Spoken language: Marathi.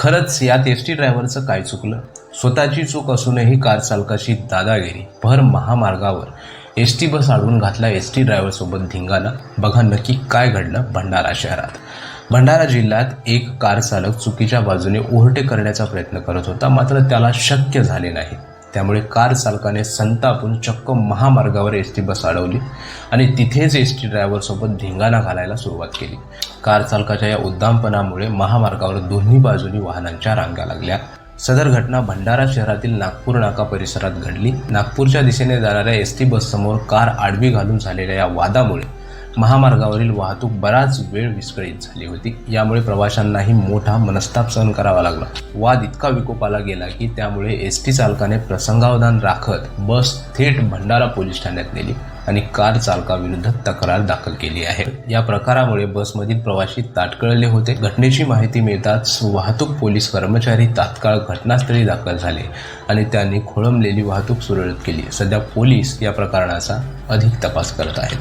खरंच यात एसटी ड्रायव्हरचं काय चुकलं? स्वतःची चूक असूनही कार चालकाची दादागिरी. भर महामार्गावर एसटी बस अडवून घातला एसटी ड्रायव्हरसोबत धिंगाणा. बघा नक्की काय घडलं भंडारा शहरात. भंडारा जिल्ह्यात एक कार चालक चुकीच्या बाजूने ओव्हरटेक करण्याचा प्रयत्न करत होता, मात्र त्याला शक्य झाले नाही. त्यामुळे कार चालकाने संतापून चक्क महामार्गावर एसटी बस अडवली आणि तिथेच एसटी ड्रायव्हरसोबत धिंगाणा घालायला सुरुवात केली. कार चालकाच्या या उद्दामपणामुळे महामार्गावर दोन्ही बाजूनी वाहनांच्या रांगा लागल्या. सदर घटना भंडारा शहरातील नागपूर नाका परिसरात घडली. नागपूरच्या दिशेने जाणाऱ्या एसटी बससमोर कार आडवी घालून झालेल्या या वादामुळे महामार्गावरील वाहतूक बराच वेळ विस्कळीत झाली होती. यामुळे प्रवाशांनाही मोठा मनस्ताप सहन करावा लागला. वाद इतका विकोपाला गेला की त्यामुळे एसटी चालकाने प्रसंगावधान राखत बस थेट भंडारा पोलीस ठाण्यात नेली आणि कार चालकाविरुद्ध तक्रार दाखल केली आहे. या प्रकारामुळे बसमधील प्रवासी ताटकळले होते. घटनेची माहिती मिळताच वाहतूक पोलीस कर्मचारी तात्काळ घटनास्थळी दाखल झाले आणि त्यांनी खोळंबलेली वाहतूक सुरळीत केली. सध्या पोलीस या प्रकरणाचा अधिक तपास करत आहेत.